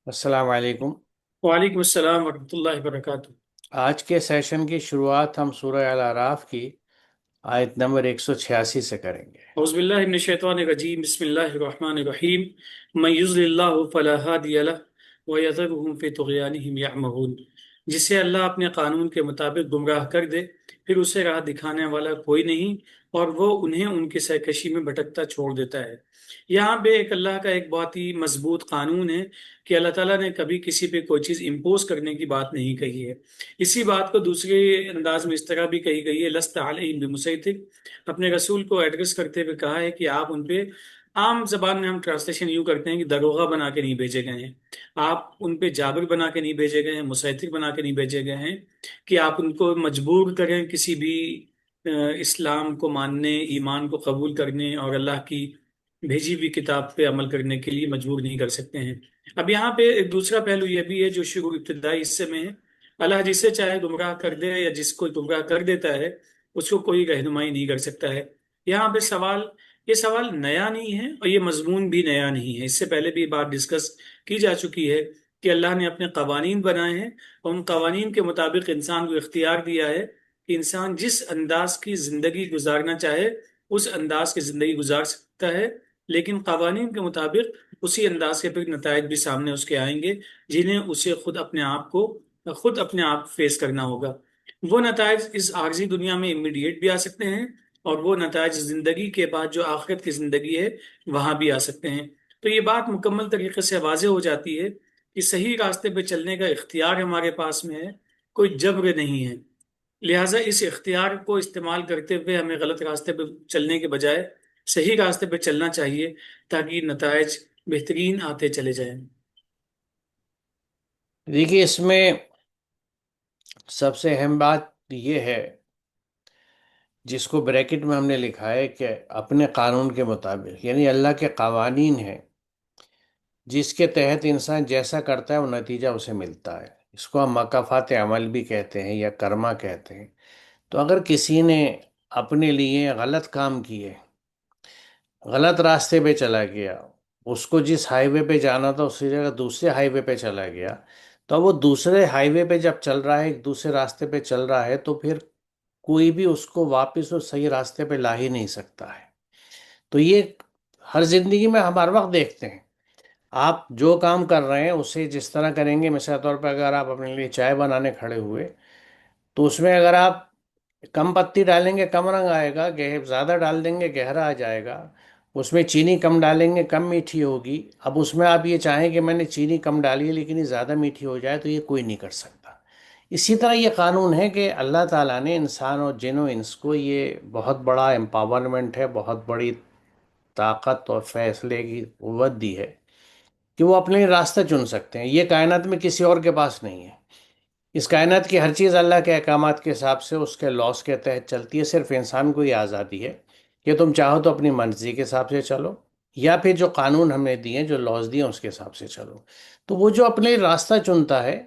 السلام علیکم۔ وعلیکم السلام ورحمۃ اللہ وبرکاتہ۔ آج کے سیشن کی شروعات ہم سورہ الاعراف کی آیت نمبر 186 سے کریں گے۔ اعوذ باللہ من الشیطان الرجیم، بسم اللہ الرحمن الرحیم۔ من یضلل اللہ فلا ہادی لہ ویذرہم فی طغیانہم یعمہون۔ جسے اللہ اپنے قانون کے مطابق گمراہ کر دے، پھر اسے راہ دکھانے والا کوئی نہیں، اور وہ انہیں ان کی سرکشی میں بھٹکتا چھوڑ دیتا ہے۔ یہاں پہ اللہ کا ایک بہت ہی مضبوط قانون ہے کہ اللہ تعالیٰ نے کبھی کسی پہ کوئی چیز امپوز کرنے کی بات نہیں کہی ہے۔ اسی بات کو دوسرے انداز میں اس طرح بھی کہی گئی ہے، لست علیہم بمسیطر۔ اپنے رسول کو ایڈریس کرتے ہوئے کہا ہے کہ آپ ان پہ، عام زبان میں ہم ٹرانسلیشن یوں کرتے ہیں کہ داروغہ بنا کے نہیں بھیجے گئے ہیں، آپ ان پہ جابر بنا کے نہیں بھیجے گئے ہیں، مسیطر بنا کے نہیں بھیجے گئے ہیں کہ آپ ان کو مجبور کریں کسی بھی اسلام کو ماننے، ایمان کو قبول کرنے اور اللہ کی بھیجی ہوئی کتاب پہ عمل کرنے کے لیے مجبور نہیں کر سکتے ہیں۔ اب یہاں پہ ایک دوسرا پہلو یہ بھی ہے جو شروع ابتدائی حصے میں ہے، اللہ جسے چاہے گمراہ کر دے یا جس کو گمراہ کر دیتا ہے اس کو کوئی رہنمائی نہیں کر سکتا ہے۔ یہاں پہ یہ سوال نیا نہیں ہے اور یہ مضمون بھی نیا نہیں ہے، اس سے پہلے بھی یہ بات ڈسکس کی جا چکی ہے کہ اللہ نے اپنے قوانین بنائے ہیں اور ان قوانین کے مطابق انسان کو اختیار دیا ہے کہ انسان جس انداز کی زندگی گزارنا چاہے اس انداز کی زندگی گزار سکتا ہے، لیکن قوانین کے مطابق اسی انداز کے پھر نتائج بھی سامنے اس کے آئیں گے جنہیں اسے خود اپنے آپ فیس کرنا ہوگا۔ وہ نتائج اس عارضی دنیا میں امیڈیٹ بھی آ سکتے ہیں، اور وہ نتائج زندگی کے بعد جو آخرت کی زندگی ہے وہاں بھی آ سکتے ہیں۔ تو یہ بات مکمل طریقے سے واضح ہو جاتی ہے کہ صحیح راستے پہ چلنے کا اختیار ہمارے پاس میں ہے، کوئی جبر نہیں ہے۔ لہٰذا اس اختیار کو استعمال کرتے ہوئے ہمیں غلط راستے پہ چلنے کے بجائے صحیح راستے پہ چلنا چاہیے تاکہ نتائج بہترین آتے چلے جائیں۔ دیکھیے، اس میں سب سے اہم بات یہ ہے جس کو بریکٹ میں ہم نے لکھا ہے کہ اپنے قانون کے مطابق، یعنی اللہ کے قوانین ہیں جس کے تحت انسان جیسا کرتا ہے وہ نتیجہ اسے ملتا ہے۔ اس کو ہم مکافات عمل بھی کہتے ہیں یا کرما کہتے ہیں۔ تو اگر کسی نے اپنے لیے غلط کام کیے، غلط راستے پہ چلا گیا، اس کو جس ہائی وے پہ جانا تھا اسی جگہ دوسرے ہائی وے پہ چلا گیا، تو وہ دوسرے ہائی وے پہ جب چل رہا ہے، ایک دوسرے راستے پہ چل رہا ہے، تو پھر کوئی بھی اس کو واپس اس صحیح راستے پہ لا ہی نہیں سکتا ہے۔ تو یہ ہر زندگی میں ہم ہر وقت دیکھتے ہیں، آپ جو کام کر رہے ہیں اسے جس طرح کریں گے، مثال طور پہ اگر آپ اپنے لیے چائے بنانے کھڑے ہوئے تو اس میں اگر آپ کم پتی ڈالیں گے کم رنگ آئے گا، زیادہ ڈال دیں گے گہرا آ جائے گا۔ اس میں چینی کم ڈالیں گے کم میٹھی ہوگی۔ اب اس میں آپ یہ چاہیں کہ میں نے چینی کم ڈالی ہے لیکن یہ زیادہ میٹھی ہو جائے، تو یہ کوئی نہیں کر سکتا۔ اسی طرح یہ قانون ہے کہ اللہ تعالیٰ نے انسان اور جن و انس کو یہ بہت بڑا امپاورمنٹ ہے، بہت بڑی طاقت اور فیصلے کی قوت دی ہے کہ وہ اپنے راستہ چن سکتے ہیں۔ یہ کائنات میں کسی اور کے پاس نہیں ہے۔ اس کائنات کی ہر چیز اللہ کے احکامات کے حساب سے، اس کے لاس کے تحت چلتی ہے۔ صرف انسان کو یہ آزادی ہے کہ تم چاہو تو اپنی مرضی کے حساب سے چلو، یا پھر جو قانون ہم نے دیے، جو لاس دیے، اس کے حساب سے چلو۔ تو وہ جو اپنے راستہ چنتا ہے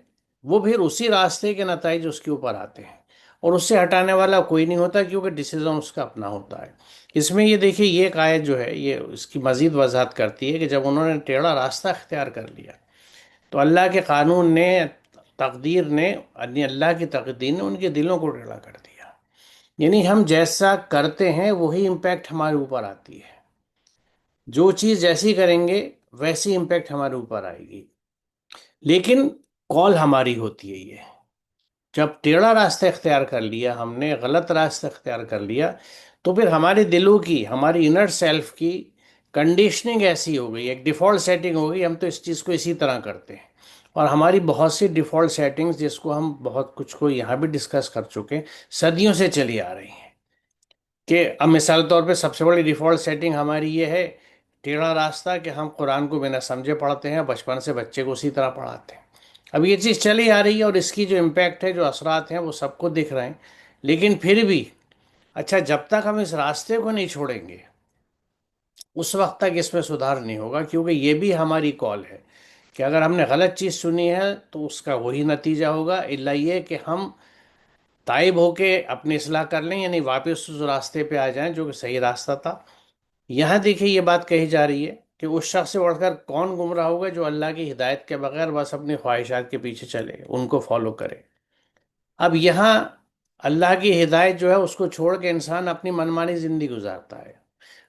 وہ پھر اسی راستے کے نتائج اس کے اوپر آتے ہیں، اور اس سے ہٹانے والا کوئی نہیں ہوتا، کیونکہ ڈیسیزن اس کا اپنا ہوتا ہے۔ اس میں یہ دیکھیے، یہ ایک آیت جو ہے یہ اس کی مزید وضاحت کرتی ہے کہ جب انہوں نے ٹیڑھا راستہ اختیار کر لیا تو اللہ کے قانون نے، تقدیر نے، یعنی اللہ کی تقدیر نے ان کے دلوں کو ٹیڑھا کر دیا۔ یعنی ہم جیسا کرتے ہیں وہی امپیکٹ ہمارے اوپر آتی ہے، جو چیز جیسی کریں گے ویسی امپیکٹ ہمارے اوپر آئے گی، لیکن کال ہماری ہوتی ہے۔ یہ جب ٹیڑھا راستہ اختیار کر لیا ہم نے، غلط راستہ اختیار کر لیا، تو پھر ہمارے دلوں کی، ہماری انر سیلف کی کنڈیشننگ ایسی ہو گئی، ایک ڈیفالٹ سیٹنگ ہو گئی، ہم تو اس چیز کو اسی طرح کرتے ہیں۔ اور ہماری بہت سی ڈیفالٹ سیٹنگز، جس کو ہم بہت کچھ کو یہاں بھی ڈسکس کر چکے ہیں، صدیوں سے چلی آ رہی ہیں۔ کہ اب مثال طور پہ سب سے بڑی ڈیفالٹ سیٹنگ ہماری یہ ہے، ٹیڑھا راستہ، کہ ہم قرآن کو بنا سمجھے پڑھتے ہیں، بچپن سے بچے کو اسی طرح پڑھاتے ہیں۔ اب یہ چیز چلی آ رہی ہے اور اس کی جو امپیکٹ ہے، جو اثرات ہیں، وہ سب کو دکھ رہے ہیں، لیکن پھر بھی اچھا، جب تک ہم اس راستے کو نہیں چھوڑیں گے اس وقت تک اس میں سدھار نہیں ہوگا، کیونکہ یہ بھی ہماری کال ہے کہ اگر ہم نے غلط چیز سنی ہے تو اس کا وہی نتیجہ ہوگا، الا یہ کہ ہم تائب ہو کے اپنی اصلاح کر لیں، یعنی واپس اس راستے پہ آ جائیں جو کہ صحیح راستہ تھا۔ یہاں دیکھیں یہ بات کہی جا رہی ہے کہ اس شخص سے بڑھ کر کون گمراہ ہوگا جو اللہ کی ہدایت کے بغیر بس اپنی خواہشات کے پیچھے چلے، ان کو فالو کرے۔ اب یہاں اللہ کی ہدایت جو ہے اس کو چھوڑ کے انسان اپنی منمانی زندگی گزارتا ہے۔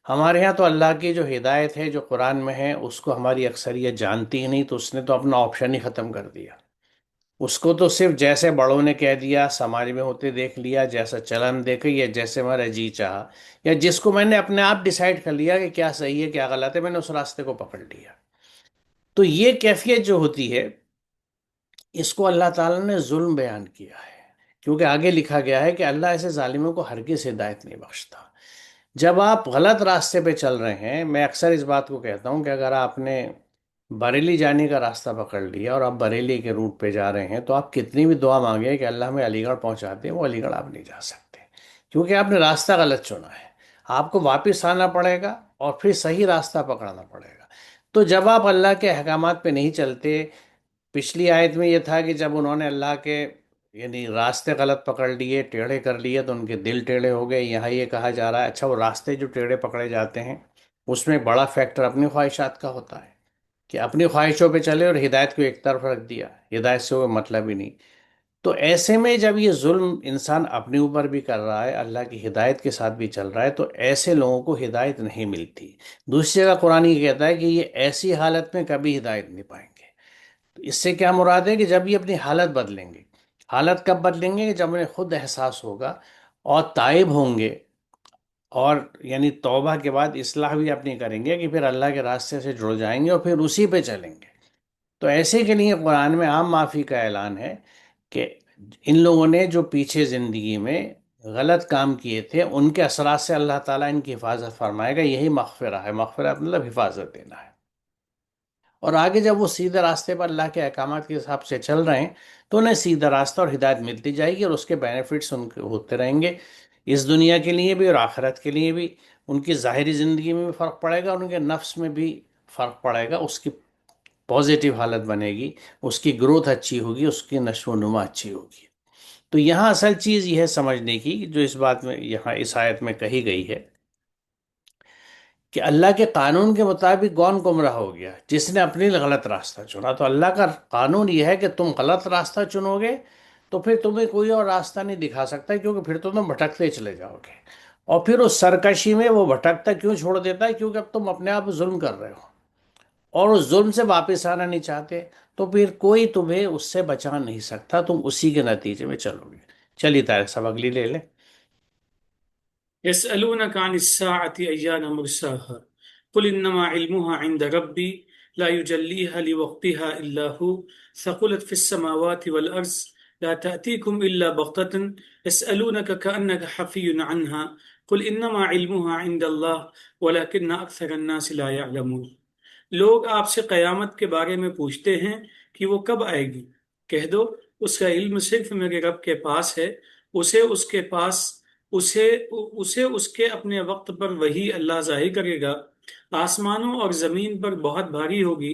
ہمارے ہاں تو اللہ کی جو ہدایت ہے جو قرآن میں ہے اس کو ہماری اکثریت جانتی ہی نہیں، تو اس نے تو اپنا آپشن ہی ختم کر دیا۔ اس کو تو صرف جیسے بڑوں نے کہہ دیا، سماج میں ہوتے دیکھ لیا، جیسا چلن دیکھے، یا جیسے ہمارا جی چاہا، یا جس کو میں نے اپنے آپ ڈیسائیڈ کر لیا کہ کیا صحیح ہے کیا غلط ہے، میں نے اس راستے کو پکڑ لیا۔ تو یہ کیفیت جو ہوتی ہے اس کو اللہ تعالیٰ نے ظلم بیان کیا ہے، کیونکہ آگے لکھا گیا ہے کہ اللہ ایسے ظالموں کو ہرگز ہدایت نہیں بخشتا۔ جب آپ غلط راستے پہ چل رہے ہیں، میں اکثر اس بات کو کہتا ہوں کہ اگر آپ نے بریلی جانے کا راستہ پکڑ لیا اور آپ بریلی کے روٹ پہ جا رہے ہیں، تو آپ کتنی بھی دعا مانگیں کہ اللہ ہمیں علی گڑھ پہنچا دیں، وہ علی گڑھ آپ نہیں جا سکتے، کیونکہ آپ نے راستہ غلط چنا ہے۔ آپ کو واپس آنا پڑے گا اور پھر صحیح راستہ پکڑنا پڑے گا۔ تو جب آپ اللہ کے احکامات پہ نہیں چلتے، پچھلی آیت میں یہ تھا کہ جب انہوں نے اللہ کے یعنی راستے غلط پکڑ لیے، ٹیڑھے کر لیے، تو ان کے دل ٹیڑھے ہو گئے۔ یہاں یہ کہا جا رہا ہے اچھا وہ راستے جو ٹیڑھے پکڑے جاتے ہیں اس میں بڑا فیکٹر اپنی خواہشات کا ہوتا ہے، کہ اپنی خواہشوں پہ چلے اور ہدایت کو ایک طرف رکھ دیا، ہدایت سے کوئی مطلب ہی نہیں۔ تو ایسے میں جب یہ ظلم انسان اپنے اوپر بھی کر رہا ہے، اللہ کی ہدایت کے ساتھ بھی چل رہا ہے، تو ایسے لوگوں کو ہدایت نہیں ملتی۔ دوسری جگہ قرآن یہ کہتا ہے کہ یہ ایسی حالت میں کبھی ہدایت نہیں پائیں گے۔ تو اس سے کیا مراد ہے کہ جب یہ اپنی حالت بدلیں گے۔ حالت کب بدلیں گے؟ کہ جب انہیں خود احساس ہوگا اور تائب ہوں گے، اور یعنی توبہ کے بعد اصلاح بھی اپنی کریں گے، کہ پھر اللہ کے راستے سے جڑ جائیں گے اور پھر اسی پہ چلیں گے۔ تو ایسے کے لیے قرآن میں عام معافی کا اعلان ہے کہ ان لوگوں نے جو پیچھے زندگی میں غلط کام کیے تھے ان کے اثرات سے اللہ تعالیٰ ان کی حفاظت فرمائے گا۔ یہی مغفرہ ہے، مغفرہ مطلب حفاظت دینا ہے۔ اور آگے جب وہ سیدھے راستے پر اللہ کے احکامات کے حساب سے چل رہے ہیں تو انہیں سیدھا راستہ اور ہدایت ملتی جائے گی، اور اس کے بینیفٹس ان کے ہوتے رہیں گے، اس دنیا کے لیے بھی اور آخرت کے لیے بھی۔ ان کی ظاہری زندگی میں بھی فرق پڑے گا اور ان کے نفس میں بھی فرق پڑے گا، اس کی پازیٹیو حالت بنے گی، اس کی گروتھ اچھی ہوگی، اس کی نشو و نما اچھی ہوگی۔ تو یہاں اصل چیز یہ ہے سمجھنے کی جو اس بات میں یہاں اس آیت میں کہی گئی ہے کہ اللہ کے قانون کے مطابق کون گمراہ ہو گیا؟ جس نے اپنی غلط راستہ چنا۔ تو اللہ کا قانون یہ ہے کہ تم غلط راستہ چنو گے تو پھر تمہیں کوئی اور راستہ نہیں دکھا سکتا، کیونکہ پھر تو تم بھٹکتے چلے جاؤ گے۔ اور پھر اس سرکشی میں وہ بھٹکتا کیوں چھوڑ دیتا ہے؟ کیونکہ اب تم اپنے آپ ظلم کر رہے ہو اور اس ظلم سے واپس آنا نہیں چاہتے، تو پھر کوئی تمہیں اس سے بچا نہیں سکتا، تم اسی کے نتیجے میں چلو گے۔ چلیے طارق صاحب اگلی لے لیں۔ يسألونك عن الساعة أيان مرساها قل إنما علمها عند ربي لا يجليها لوقتها إلا هو ثقلت في السماوات والأرض لا تأتيكم إلا بغتة يسألونك كأنك حفي عنها قل إنما علمها عند الله ولكن أكثر الناس لا يعلمون۔ لوگ آپ سے قیامت کے بارے میں پوچھتے ہیں کہ وہ کب آئے گی، کہہ دو اس کا علم صرف میرے رب کے پاس ہے، اسے اس کے پاس اسے اسے اس کے اپنے وقت پر وہی اللہ ظاہر کرے گا۔ آسمانوں اور زمین پر بہت بھاری ہوگی،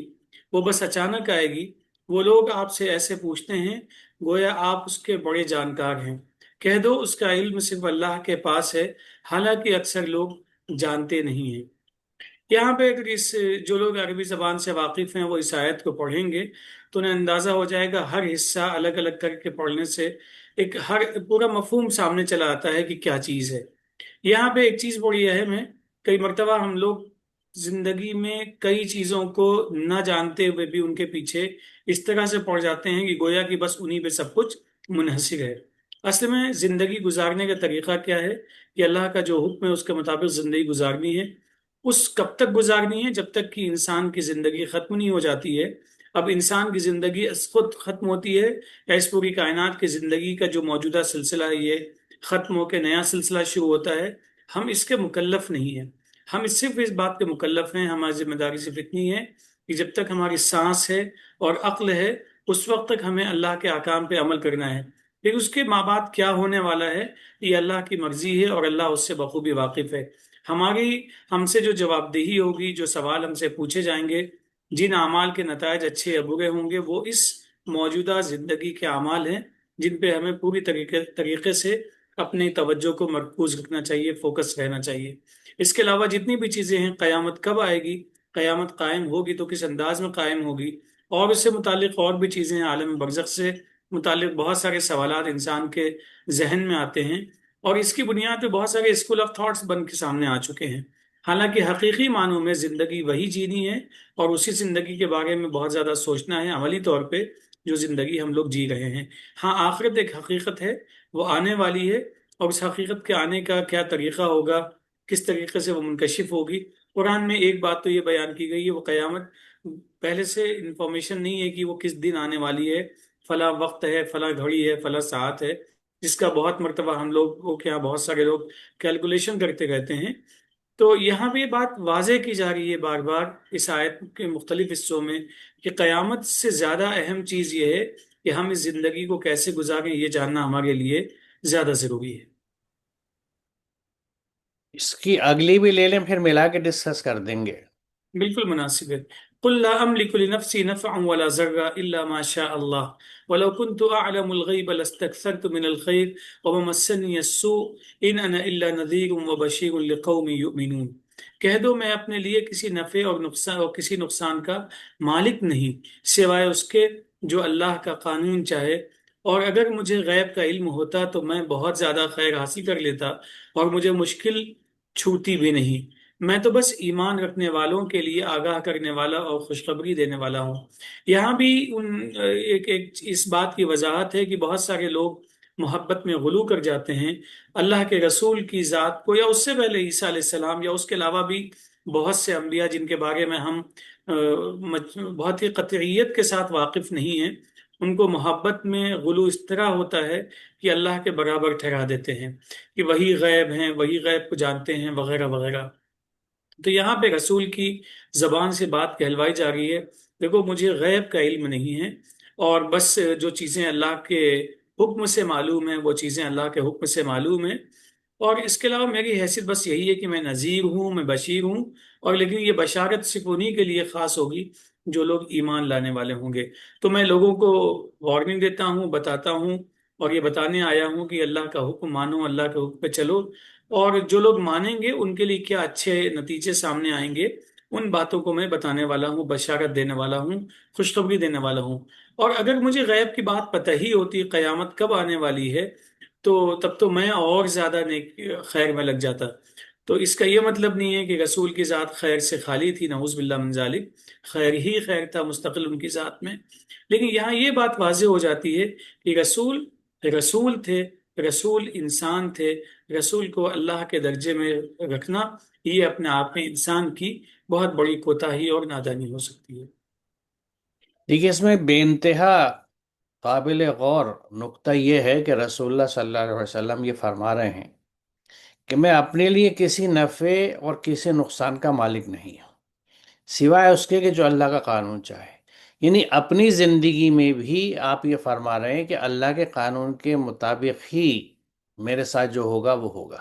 وہ بس اچانک آئے گی۔ وہ لوگ آپ سے ایسے پوچھتے ہیں گویا آپ اس کے بڑے جانکار ہیں، کہہ دو اس کا علم صرف اللہ کے پاس ہے، حالانکہ اکثر لوگ جانتے نہیں ہیں۔ یہاں پہ اگر جو لوگ عربی زبان سے واقف ہیں وہ اس آیت کو پڑھیں گے تو انہیں اندازہ ہو جائے گا، ہر حصہ الگ الگ کر کے پڑھنے سے ایک ہر پورا مفہوم سامنے چلا آتا ہے کہ کیا چیز ہے۔ یہاں پہ ایک چیز بڑی اہم ہے، کئی مرتبہ ہم لوگ زندگی میں کئی چیزوں کو نہ جانتے ہوئے بھی ان کے پیچھے اس طرح سے پڑ جاتے ہیں کہ گویا کہ بس انہی پہ سب کچھ منحصر ہے۔ اصل میں زندگی گزارنے کا طریقہ کیا ہے کہ اللہ کا جو حکم ہے اس کے مطابق زندگی گزارنی ہے۔ اس کب تک گزارنی ہے؟ جب تک کہ انسان کی زندگی ختم نہیں ہو جاتی ہے۔ اب انسان کی زندگی از خود ختم ہوتی ہے یا اس پوری کائنات کی زندگی کا جو موجودہ سلسلہ ہے یہ ختم ہو کے نیا سلسلہ شروع ہوتا ہے؟ ہم اس کے مکلف نہیں ہیں، ہم صرف اس بات کے مکلف ہیں، ہماری ذمہ داری صرف اتنی ہے کہ جب تک ہماری سانس ہے اور عقل ہے اس وقت تک ہمیں اللہ کے احکام پہ عمل کرنا ہے۔ پھر اس کے ماں بعد کیا ہونے والا ہے یہ اللہ کی مرضی ہے اور اللہ اس سے بخوبی واقف ہے۔ ہم سے جو جواب دہی ہوگی، جو سوال ہم سے پوچھے جائیں گے، جن اعمال کے نتائج اچھے یا برے ہوں گے، وہ اس موجودہ زندگی کے اعمال ہیں جن پہ ہمیں پوری طریقے سے اپنی توجہ کو مرکوز رکھنا چاہیے، فوکس رہنا چاہیے۔ اس کے علاوہ جتنی بھی چیزیں ہیں، قیامت کب آئے گی قیامت قائم ہوگی تو کس انداز میں قائم ہوگی، اور اس سے متعلق اور بھی چیزیں ہیں، عالم برزخ سے متعلق بہت سارے سوالات انسان کے ذہن میں آتے ہیں، اور اس کی بنیاد پہ بہت سارے اسکول آف تھاٹس بن کے سامنے آ چکے ہیں۔ حالانکہ حقیقی معنوں میں زندگی وہی جینی ہے، اور اسی زندگی کے بارے میں بہت زیادہ سوچنا ہے عملی طور پہ، جو زندگی ہم لوگ جی رہے ہیں۔ ہاں، آخرت ایک حقیقت ہے، وہ آنے والی ہے، اور اس حقیقت کے آنے کا کیا طریقہ ہوگا، کس طریقے سے وہ منکشف ہوگی۔ قرآن میں ایک بات تو یہ بیان کی گئی ہے، وہ قیامت پہلے سے انفارمیشن نہیں ہے کہ وہ کس دن آنے والی ہے، فلاں وقت ہے، فلاں گھڑی ہے، فلاں ساعت ہے، جس کا بہت مرتبہ ہم لوگوں کے یہاں بہت سارے لوگ کیلکولیشن کرتے رہتے ہیں۔ تو یہاں بھی یہ بات واضح کی جا رہی ہے بار بار اس آیت کے مختلف حصوں میں، کہ قیامت سے زیادہ اہم چیز یہ ہے کہ ہم اس زندگی کو کیسے گزاریں، یہ جاننا ہمارے لیے زیادہ ضروری ہے۔ اس کی اگلی بھی لے لیں، پھر ملا کے ڈسکس کر دیں گے۔ بالکل مناسب ہے۔ قل لا املك لنفسي نفعا ولا ضرا الا ما شاء الله ولو كنت اعلم الغيب لاستكثرت من الخير وما مسني السوء ان انا الا نذير وبشير لقوم يؤمنون۔ کہہ دو میں اپنے لیے کسی نفع اور نقصان اور کسی نقصان کا مالک نہیں، سوائے اس کے جو اللہ کا قانون چاہے، اور اگر مجھے غیب کا علم ہوتا تو میں بہت زیادہ خیر حاصل کر لیتا، اور مجھے مشکل چھوتی بھی نہیں۔ میں تو بس ایمان رکھنے والوں کے لیے آگاہ کرنے والا اور خوشخبری دینے والا ہوں۔ یہاں بھی ایک اس بات کی وضاحت ہے کہ بہت سارے لوگ محبت میں غلو کر جاتے ہیں اللہ کے رسول کی ذات کو، یا اس سے پہلے عیسیٰ علیہ السلام، یا اس کے علاوہ بھی بہت سے انبیاء جن کے بارے میں ہم بہت ہی قطعیت کے ساتھ واقف نہیں ہیں۔ ان کو محبت میں غلو اس طرح ہوتا ہے کہ اللہ کے برابر ٹھہرا دیتے ہیں کہ وہی غیب ہیں، وہی غیب کو جانتے ہیں، وغیرہ وغیرہ۔ تو یہاں پہ رسول کی زبان سے بات کہلوائی جا رہی ہے، دیکھو مجھے غیب کا علم نہیں ہے، اور بس جو چیزیں اللہ کے حکم سے معلوم ہیں وہ چیزیں اللہ کے حکم سے معلوم ہیں، اور اس کے علاوہ میری حیثیت بس یہی ہے کہ میں نذیر ہوں، میں بشیر ہوں، اور لیکن یہ بشارت صرف انہی کے لیے خاص ہوگی جو لوگ ایمان لانے والے ہوں گے۔ تو میں لوگوں کو وارننگ دیتا ہوں، بتاتا ہوں، اور یہ بتانے آیا ہوں کہ اللہ کا حکم مانو، اللہ کے حکم پہ چلو، اور جو لوگ مانیں گے ان کے لیے کیا اچھے نتیجے سامنے آئیں گے، ان باتوں کو میں بتانے والا ہوں، بشارت دینے والا ہوں، خوشخبری دینے والا ہوں۔ اور اگر مجھے غیب کی بات پتہ ہی ہوتی قیامت کب آنے والی ہے، تو تب تو میں اور زیادہ نیک خیر میں لگ جاتا۔ تو اس کا یہ مطلب نہیں ہے کہ رسول کی ذات خیر سے خالی تھی، نعوذ باللہ من ذالک، خیر ہی خیر تھا مستقل ان کی ذات میں۔ لیکن یہاں یہ بات واضح ہو جاتی ہے کہ رسول رسول تھے، رسول انسان تھے، رسول کو اللہ کے درجے میں رکھنا یہ اپنے آپ میں انسان کی بہت بڑی کوتاہی اور نادانی ہو سکتی ہے۔ دیکھیے، اس میں بے انتہا قابل غور نقطہ یہ ہے کہ رسول اللہ صلی اللہ علیہ وسلم یہ فرما رہے ہیں کہ میں اپنے لیے کسی نفع اور کسی نقصان کا مالک نہیں ہوں، سوائے اس کے کہ جو اللہ کا قانون چاہے۔ یعنی اپنی زندگی میں بھی آپ یہ فرما رہے ہیں کہ اللہ کے قانون کے مطابق ہی میرے ساتھ جو ہوگا وہ ہوگا۔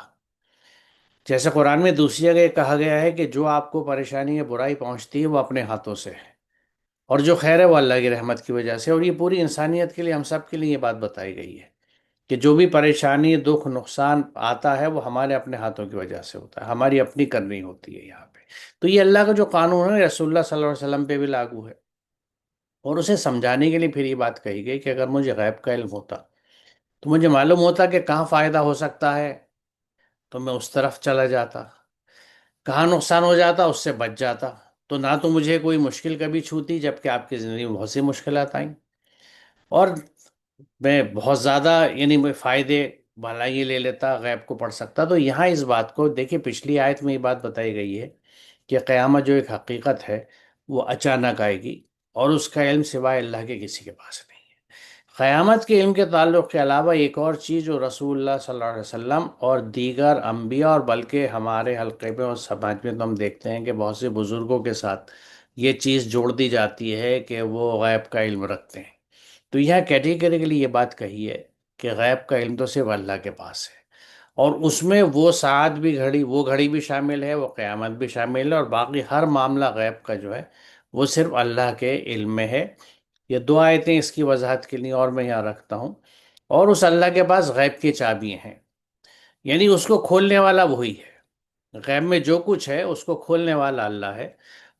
جیسے قرآن میں دوسری جگہ کہا گیا ہے کہ جو آپ کو پریشانی یا برائی پہنچتی ہے وہ اپنے ہاتھوں سے ہے، اور جو خیر ہے وہ اللہ کی رحمت کی وجہ سے۔ اور یہ پوری انسانیت کے لیے، ہم سب کے لیے یہ بات بتائی گئی ہے کہ جو بھی پریشانی، دکھ، نقصان آتا ہے وہ ہمارے اپنے ہاتھوں کی وجہ سے ہوتا ہے، ہماری اپنی کرنی ہوتی ہے یہاں پہ۔ تو یہ اللہ کا جو قانون ہے رسول اللہ صلی اللہ علیہ وسلم پہ بھی لاگو ہے، اور اسے سمجھانے کے لیے پھر یہ بات کہی گئی کہ اگر مجھے غیب کا علم ہوتا تو مجھے معلوم ہوتا کہ کہاں فائدہ ہو سکتا ہے تو میں اس طرف چلا جاتا، کہاں نقصان ہو جاتا اس سے بچ جاتا۔ تو نہ تو مجھے کوئی مشکل کبھی چھوتی، جبکہ آپ کی زندگی میں بہت سی مشکلات آئیں، اور میں بہت زیادہ یعنی میں فائدے بھلائی لے لیتا، غیب کو پڑھ سکتا۔ تو یہاں اس بات کو دیکھیں، پچھلی آیت میں یہ بات بتائی گئی ہے کہ قیامت جو ایک حقیقت ہے وہ اچانک آئے گی، اور اس کا علم سوائے اللہ کے کسی کے پاس نہیں ہے۔ قیامت کے علم کے تعلق کے علاوہ ایک اور چیز جو رسول اللہ صلی اللہ علیہ وسلم اور دیگر انبیاء، اور بلکہ ہمارے حلقے میں اور سماج میں تو ہم دیکھتے ہیں کہ بہت سے بزرگوں کے ساتھ یہ چیز جوڑ دی جاتی ہے کہ وہ غیب کا علم رکھتے ہیں۔ تو یہاں کیٹیگریکلی یہ بات کہی ہے کہ غیب کا علم تو صرف اللہ کے پاس ہے، اور اس میں وہ ساعت بھی گھڑی، وہ گھڑی بھی شامل ہے، وہ قیامت بھی شامل ہے، اور باقی ہر معاملہ غیب کا جو ہے وہ صرف اللہ کے علم میں ہے۔ یہ دو آیتیں اس کی وضاحت کے لیے اور میں یہاں رکھتا ہوں۔ اور اس اللہ کے پاس غیب کی چابیاں ہیں، یعنی اس کو کھولنے والا وہی ہے۔ غیب میں جو کچھ ہے اس کو کھولنے والا اللہ ہے،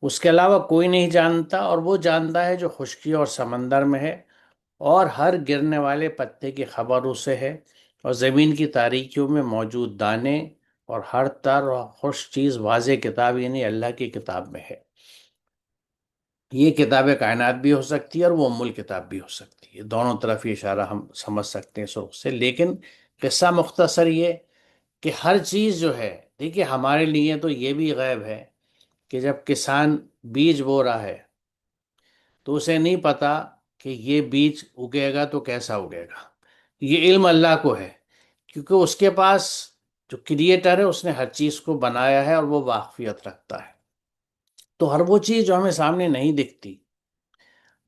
اس کے علاوہ کوئی نہیں جانتا، اور وہ جانتا ہے جو خشکی اور سمندر میں ہے، اور ہر گرنے والے پتے کی خبر اسے ہے، اور زمین کی تاریکیوں میں موجود دانے، اور ہر تر اور خوش چیز واضح کتاب یعنی اللہ کی کتاب میں ہے۔ یہ کتاب کائنات بھی ہو سکتی ہے اور وہ ام الکتاب بھی ہو سکتی ہے، دونوں طرف یہ اشارہ ہم سمجھ سکتے ہیں سرخ سے۔ لیکن قصہ مختصر یہ کہ ہر چیز جو ہے، دیکھیے ہمارے لیے تو یہ بھی غیب ہے کہ جب کسان بیج بو رہا ہے تو اسے نہیں پتا کہ یہ بیج اگے گا تو کیسا اگے گا، یہ علم اللہ کو ہے، کیونکہ اس کے پاس جو کریٹر ہے اس نے ہر چیز کو بنایا ہے اور وہ واقفیت رکھتا ہے۔ تو ہر وہ چیز جو ہمیں سامنے نہیں دکھتی،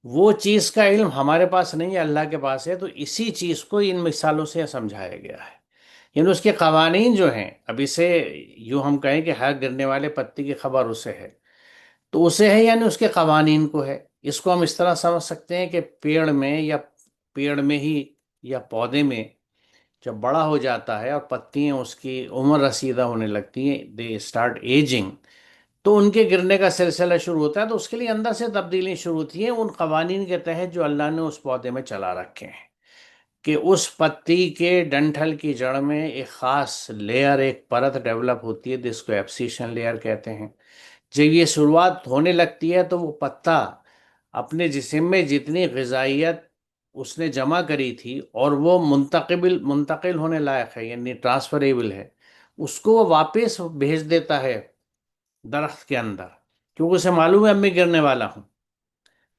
وہ چیز کا علم ہمارے پاس نہیں ہے، اللہ کے پاس ہے، تو اسی چیز کو ان مثالوں سے سمجھایا گیا ہے۔ یعنی اس کے قوانین جو ہیں، اب اسے یوں ہم کہیں کہ ہر گرنے والے پتی کی خبر اسے ہے، تو اسے ہے یعنی اس کے قوانین کو ہے۔ اس کو ہم اس طرح سمجھ سکتے ہیں کہ پیڑ میں، یا پیڑ میں ہی یا پودے میں جب بڑا ہو جاتا ہے اور پتیاں اس کی عمر رسیدہ ہونے لگتی ہیں، دے اسٹارٹ ایجنگ، تو ان کے گرنے کا سلسلہ شروع ہوتا ہے، تو اس کے لیے اندر سے تبدیلی شروع ہوتی ہیں ان قوانین کے تحت جو اللہ نے اس پودے میں چلا رکھے ہیں، کہ اس پتی کے ڈنٹھل کی جڑ میں ایک خاص لیئر، ایک پرت ڈیولپ ہوتی ہے جس کو ایبسیشن لیئر کہتے ہیں۔ جب یہ شروعات ہونے لگتی ہے تو وہ پتا اپنے جسم میں جتنی غذائیت اس نے جمع کری تھی، اور وہ منتقل ہونے لائق ہے یعنی ٹرانسفریبل ہے، اس کو وہ واپس بھیج دیتا ہے درخت کے اندر، کیونکہ اسے معلوم ہے اب میں گرنے والا ہوں،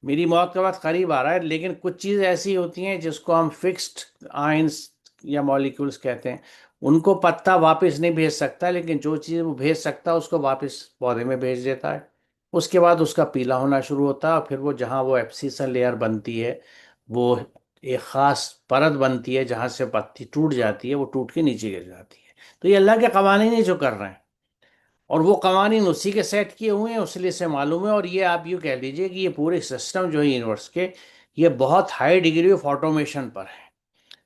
میری موت کا وقت قریب آ رہا ہے۔ لیکن کچھ چیزیں ایسی ہوتی ہیں جس کو ہم فکسڈ آئنس یا مالیکولز کہتے ہیں، ان کو پتا واپس نہیں بھیج سکتا، لیکن جو چیز وہ بھیج سکتا ہے اس کو واپس پودے میں بھیج دیتا ہے۔ اس کے بعد اس کا پیلا ہونا شروع ہوتا ہے، اور پھر وہ جہاں وہ ایپسیسن لیئر بنتی ہے، وہ ایک خاص پرت بنتی ہے جہاں سے پتی ٹوٹ جاتی ہے، وہ ٹوٹ کے نیچے گر جاتی ہے۔ تو یہ اللہ کے قوانین ہی جو کر رہے ہیں، اور وہ قوانین اسی کے سیٹ کیے ہوئے ہیں، اس لیے سے معلوم ہے۔ اور یہ آپ یوں کہہ لیجئے کہ یہ پورے سسٹم جو ہے یونیورس کے، یہ بہت ہائی ڈگری آف آٹومیشن پر ہے،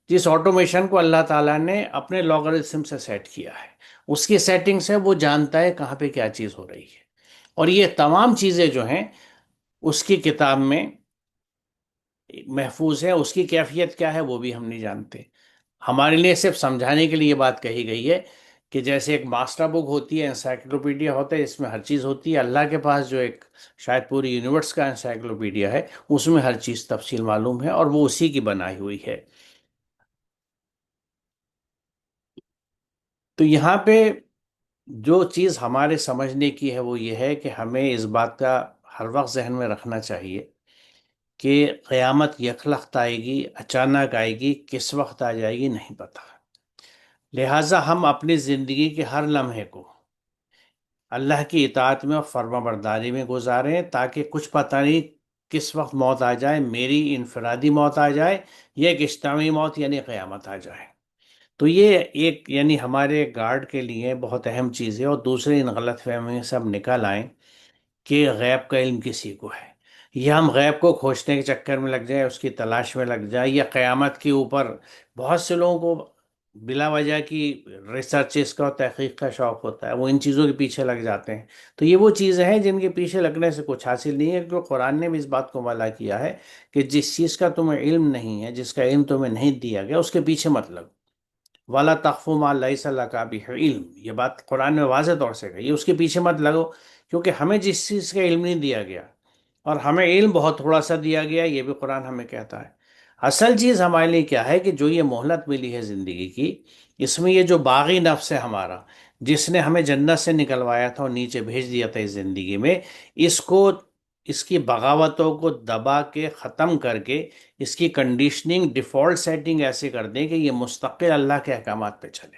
جس آٹومیشن کو اللہ تعالیٰ نے اپنے لاگرتھم سے سیٹ کیا ہے، اس کی سیٹنگ سے وہ جانتا ہے کہاں پہ کیا چیز ہو رہی ہے، اور یہ تمام چیزیں جو ہیں اس کی کتاب میں محفوظ ہے۔ اس کی کیفیت کیا ہے وہ بھی ہم نہیں جانتے، ہمارے لیے صرف سمجھانے کے لیے یہ بات کہی گئی ہے کہ جیسے ایک ماسٹر بک ہوتی ہے، انسائکلوپیڈیا ہوتا ہے، اس میں ہر چیز ہوتی ہے، اللہ کے پاس جو ایک شاید پوری یونیورس کا انسائکلوپیڈیا ہے، اس میں ہر چیز تفصیل معلوم ہے، اور وہ اسی کی بنائی ہوئی ہے۔ تو یہاں پہ جو چیز ہمارے سمجھنے کی ہے وہ یہ ہے کہ ہمیں اس بات کا ہر وقت ذہن میں رکھنا چاہیے کہ قیامت یکلخت آئے گی، اچانک آئے گی، کس وقت آ جائے گی نہیں پتہ، لہٰذا ہم اپنی زندگی کے ہر لمحے کو اللہ کی اطاعت میں اور فرما برداری میں گزاریں، تاکہ کچھ پتہ نہیں کس وقت موت آ جائے، میری انفرادی موت آ جائے یا ایک اجتماعی موت یعنی قیامت آ جائے۔ تو یہ ایک یعنی ہمارے گارڈ کے لیے بہت اہم چیز ہے، اور دوسرے ان غلط فہمیوں سے ہم نکل آئیں کہ غیب کا علم کسی کو ہے، یا ہم غیب کو کھوجنے کے چکر میں لگ جائیں، اس کی تلاش میں لگ جائیں، یا قیامت کے اوپر بہت سے لوگوں کو بلا وجہ کی ریسرچز کا اور تحقیق کا شوق ہوتا ہے، وہ ان چیزوں کے پیچھے لگ جاتے ہیں۔ تو یہ وہ چیزیں ہیں جن کے پیچھے لگنے سے کچھ حاصل نہیں ہے، کیونکہ قرآن نے بھی اس بات کو منع کیا ہے کہ جس چیز کا تمہیں علم نہیں ہے، جس کا علم تمہیں نہیں دیا گیا، اس کے پیچھے مت لگو۔ وَلَا تَقْفُ مَا لَيْسَ لَكَ بِهِ علم، یہ بات قرآن میں واضح طور سے کہی ہے، اس کے پیچھے مت لگو، کیونکہ ہمیں جس چیز کا علم نہیں دیا گیا، اور ہمیں علم بہت تھوڑا سا دیا گیا، یہ بھی قرآن ہمیں کہتا ہے۔ اصل چیز ہمارے لیے کیا ہے کہ جو یہ مہلت ملی ہے زندگی کی، اس میں یہ جو باغی نفس ہے ہمارا، جس نے ہمیں جنت سے نکلوایا تھا اور نیچے بھیج دیا تھا اس زندگی میں، اس کو، اس کی بغاوتوں کو دبا کے ختم کر کے، اس کی کنڈیشننگ ڈیفالٹ سیٹنگ ایسے کر دیں کہ یہ مستقل اللہ کے احکامات پہ چلے۔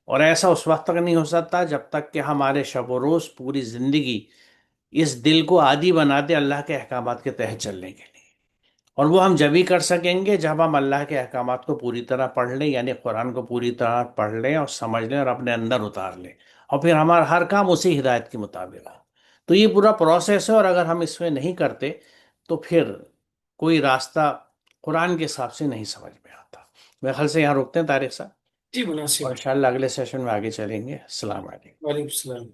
اور ایسا اس وقت تک نہیں ہو سکتا جب تک کہ ہمارے شب و روز پوری زندگی اس دل کو عادی بنا دے اللہ کے احکامات کے تحت چلنے کے لیے۔ اور وہ ہم جب ہی کر سکیں گے جب ہم اللہ کے احکامات کو پوری طرح پڑھ لیں، یعنی قرآن کو پوری طرح پڑھ لیں اور سمجھ لیں اور اپنے اندر اتار لیں، اور پھر ہمارا ہر کام اسی ہدایت کے مطابق ہو۔ تو یہ پورا پروسیس ہے، اور اگر ہم اس میں نہیں کرتے تو پھر کوئی راستہ قرآن کے حساب سے نہیں سمجھ میں آتا۔ میرے خیال سے یہاں روکتے ہیں طارق صاحب، جی مناسب اور ہے۔ انشاءاللہ اگلے سیشن میں آگے چلیں گے۔ السلام علیکم۔ وعلیکم السلام۔